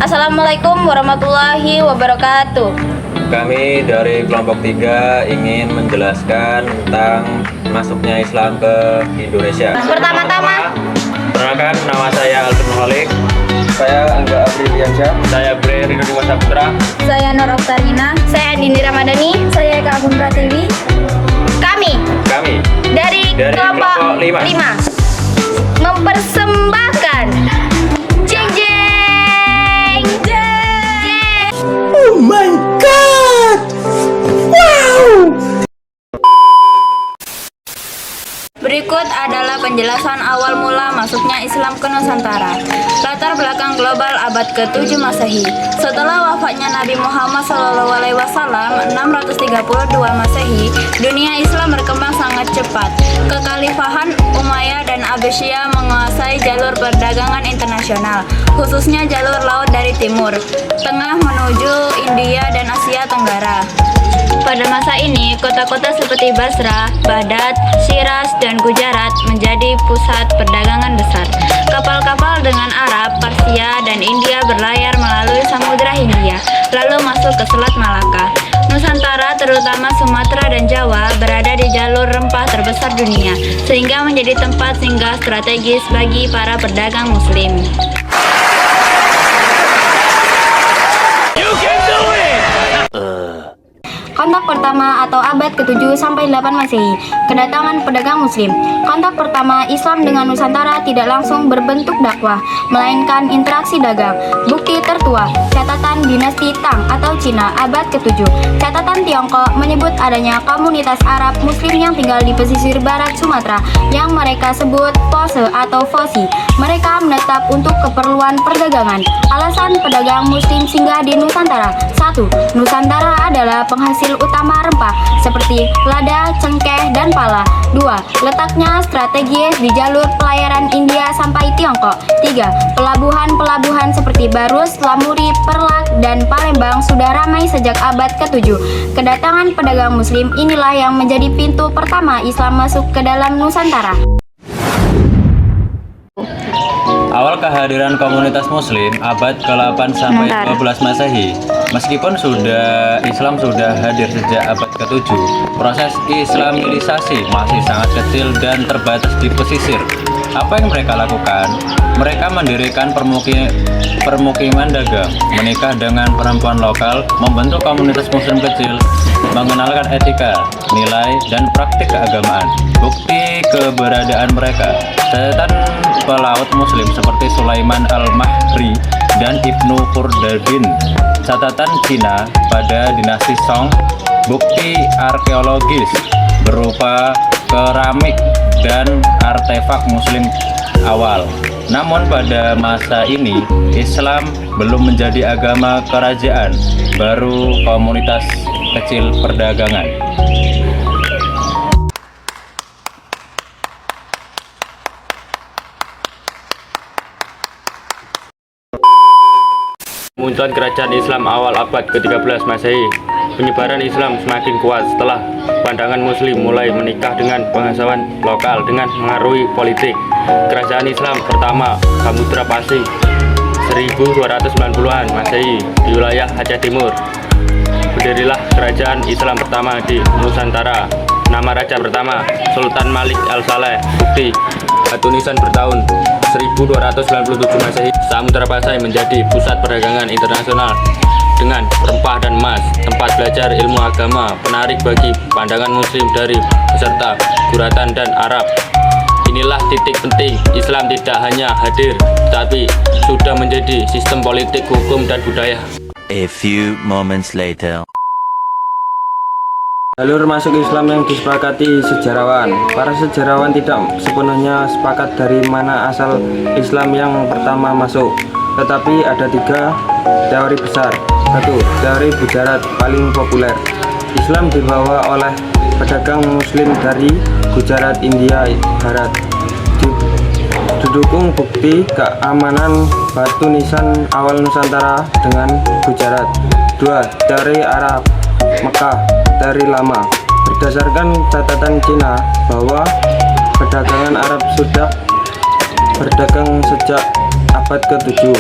Assalamualaikum warahmatullahi wabarakatuh. Kami dari kelompok 3 ingin menjelaskan tentang masuknya Islam ke Indonesia. Pertama-tama, perkenalkan, nama saya Alvin Malik. Saya Angga Apriliansyah. Saya Bre Ridho Dewa Saputra. saya Nur Oktarina. Saya Dini Ramadhani. Saya Kak Agun Pratiwi. Kami dari kelompok 5 mempersembahkan jeng jeng jeng. Oh my god! Wow! Berikut adalah penjelasan awal mula masuknya Islam ke Nusantara. Latar belakang global abad ke-7 Masehi. Setelah wafatnya Nabi Muhammad SAW 632 Masehi, dunia Islam berkembang sangat cepat. Kekhalifahan Umayyah dan Abbasiyah menguasai jalur perdagangan internasional, khususnya jalur laut dari timur, tengah menuju India dan Asia Tenggara. Pada masa ini, kota-kota seperti Basra, Baghdad, Shiraz, dan Gujarat menjadi pusat perdagangan besar. Kapal-kapal dengan Arab, Persia, dan India berlayar melalui Samudra Hindia, lalu masuk ke Selat Malaka. Nusantara, terutama Sumatera dan Jawa, berada di jalur rempah terbesar dunia, sehingga menjadi tempat singgah strategis bagi para pedagang Muslim. Kontak pertama atau abad ke-7 sampai 8 Masehi, kedatangan pedagang Muslim. Kontak pertama Islam dengan Nusantara tidak langsung berbentuk dakwah, melainkan interaksi dagang. Bukti tertua, catatan dinasti Tang atau Cina abad ke-7. Catatan Tiongkok menyebut adanya komunitas Arab Muslim yang tinggal di pesisir barat Sumatera yang mereka sebut Pose atau Fosi. Mereka menetap untuk keperluan perdagangan. Alasan pedagang Muslim singgah di Nusantara. 1. Nusantara adalah penghasil utama rempah seperti lada, cengkeh, dan pala. 2. Letaknya strategis di jalur pelayaran India sampai Tiongkok. 3. Pelabuhan-pelabuhan seperti Barus, Lamuri, Perlak, dan Palembang sudah ramai sejak abad ke-7. Kedatangan pedagang Muslim inilah yang menjadi pintu pertama Islam masuk ke dalam Nusantara. Awal kehadiran komunitas Muslim abad ke-8 sampai 12 Masehi. Meskipun Islam sudah hadir sejak abad ke-7, proses Islamisasi masih sangat kecil dan terbatas di pesisir. Apa yang mereka lakukan? Mereka mendirikan permukiman dagang, menikah dengan perempuan lokal, membentuk komunitas Muslim kecil, mengenalkan etika, nilai, dan praktik keagamaan. Bukti keberadaan mereka, catatan pelaut Muslim seperti Sulaiman Al-Mahri dan Ibnu Khurdadin, catatan Cina pada dinasti Song, bukti arkeologis berupa keramik dan artefak Muslim awal. Namun pada masa ini Islam belum menjadi agama kerajaan, baru komunitas kecil perdagangan. Kemunculan kerajaan Islam awal abad ke-13 Masehi. Penyebaran Islam semakin kuat setelah pandangan Muslim mulai menikah dengan bangsawan lokal dengan mengaruhi politik. Kerajaan Islam pertama Samudra Pasir 1290-an Masehi di wilayah Aceh Timur. Berdirilah kerajaan Islam pertama di Nusantara. Nama raja pertama Sultan Malik Al-Saleh. Bukti batu nisan bertahun 1297 Masehi. Samudra Pasai menjadi pusat perdagangan internasional dengan rempah dan emas, tempat belajar ilmu agama, penarik bagi pandangan Muslim dari peserta Guratan dan Arab. Inilah titik penting Islam tidak hanya hadir, tapi sudah menjadi sistem politik, hukum, dan budaya. A few moments later. Jalur masuk Islam yang disepakati sejarawan. Para sejarawan tidak sepenuhnya sepakat dari mana asal Islam yang pertama masuk, tetapi ada 3 teori besar. 1. Teori Gujarat paling populer. Islam dibawa oleh pedagang Muslim dari Gujarat, India Barat. Didukung bukti keamanan batu nisan awal Nusantara dengan Gujarat. 2. Teori Arab Mekah, teori lama. Berdasarkan catatan Cina bahwa perdagangan Arab sudah berdagang sejak abad ke-7.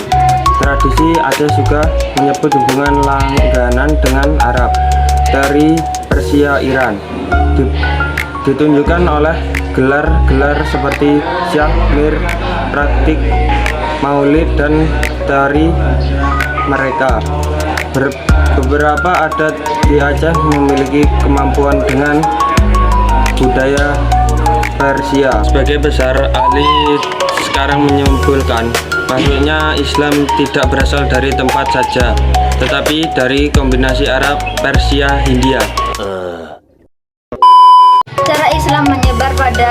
Tradisi Aceh juga menyebut hubungan langganan dengan Arab dari Persia Iran. Ditunjukkan oleh gelar-gelar seperti Syah Mir, praktik Maulid dan teori mereka. Beberapa adat di Aceh memiliki kemampuan dengan budaya Persia. Sebagai besar ahli sekarang menyimpulkan, maksudnya Islam tidak berasal dari tempat saja, tetapi dari kombinasi Arab, Persia, Hindia. Cara Islam menyebar pada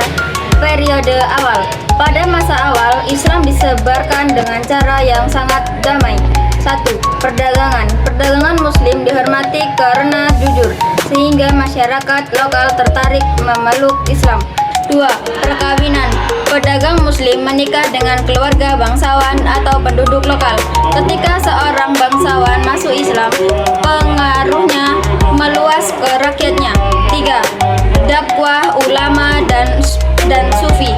periode awal. Pada masa awal, Islam disebarkan dengan cara yang sangat damai. 1. Perdagangan. Perdagangan Muslim dihormati karena jujur, sehingga masyarakat lokal tertarik memeluk Islam. 2. Perkawinan. Pedagang Muslim menikah dengan keluarga bangsawan atau penduduk lokal. Ketika seorang bangsawan masuk Islam, pengaruhnya meluas ke rakyatnya. 3. Dakwah ulama dan sufi.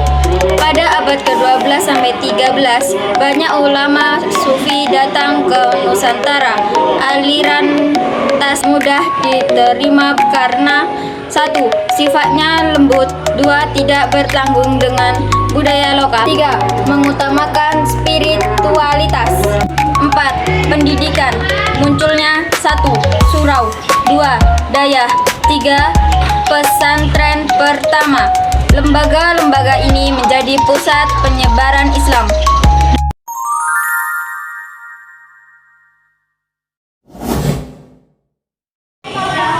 Pada abad ke-12 sampai 13, banyak ulama sufi datang ke Nusantara. Aliran tas mudah diterima karena 1. Sifatnya lembut. 2. Tidak bertanggung dengan budaya lokal. 3. Mengutamakan spiritualitas. 4. Pendidikan. Munculnya 1. Surau. 2. Dayah. 3. Pesantren pertama. Lembaga-lembaga ini menjadi pusat penyebaran Islam.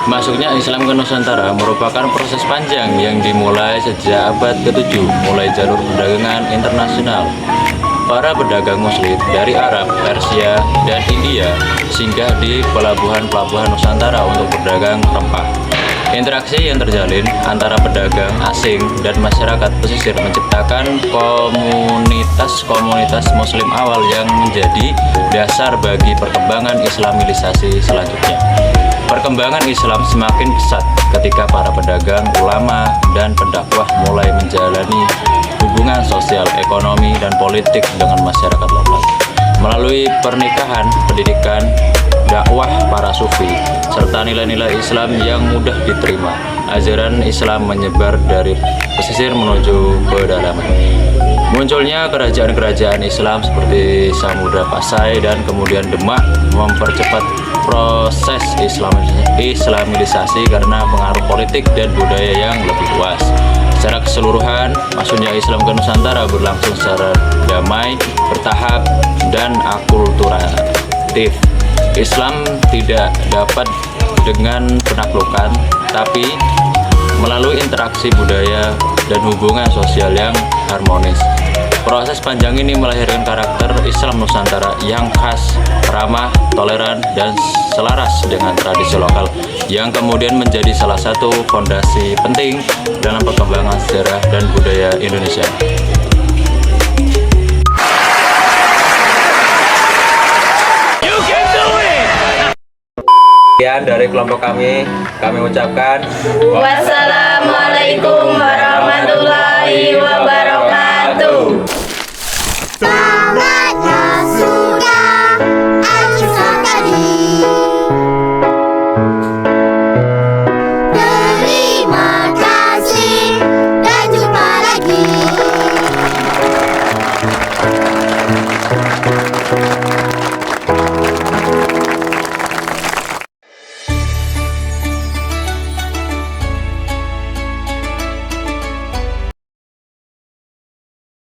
Masuknya Islam ke Nusantara merupakan proses panjang yang dimulai sejak abad ke-7, mulai jalur perdagangan internasional. Para pedagang Muslim dari Arab, Persia, dan India singgah di pelabuhan-pelabuhan Nusantara untuk berdagang rempah. Interaksi yang terjalin antara pedagang asing dan masyarakat pesisir menciptakan komunitas-komunitas Muslim awal yang menjadi dasar bagi perkembangan Islamilisasi selanjutnya. Perkembangan Islam semakin pesat ketika para pedagang, ulama, dan pendakwah mulai menjalani hubungan sosial, ekonomi, dan politik dengan masyarakat lokal. Melalui pernikahan, pendidikan, dakwah para sufi, serta nilai-nilai Islam yang mudah diterima, ajaran Islam menyebar dari pesisir menuju pedalaman. Munculnya kerajaan-kerajaan Islam seperti Samudra Pasai dan kemudian Demak mempercepat proses Islamilisasi karena pengaruh politik dan budaya yang lebih luas. Secara keseluruhan, masuknya Islam ke Nusantara berlangsung secara damai, bertahap, dan akulturatif. Islam tidak dapat dengan penaklukan, tapi melalui interaksi budaya dan hubungan sosial yang harmonis. Proses panjang ini melahirkan karakter Islam Nusantara yang khas, ramah, toleran, dan selaras dengan tradisi lokal, yang kemudian menjadi salah satu fondasi penting dalam perkembangan sejarah dan budaya Indonesia. Sekian dari kelompok kami ucapkan Wassalamualaikum warahmatullahi wabarakatuh.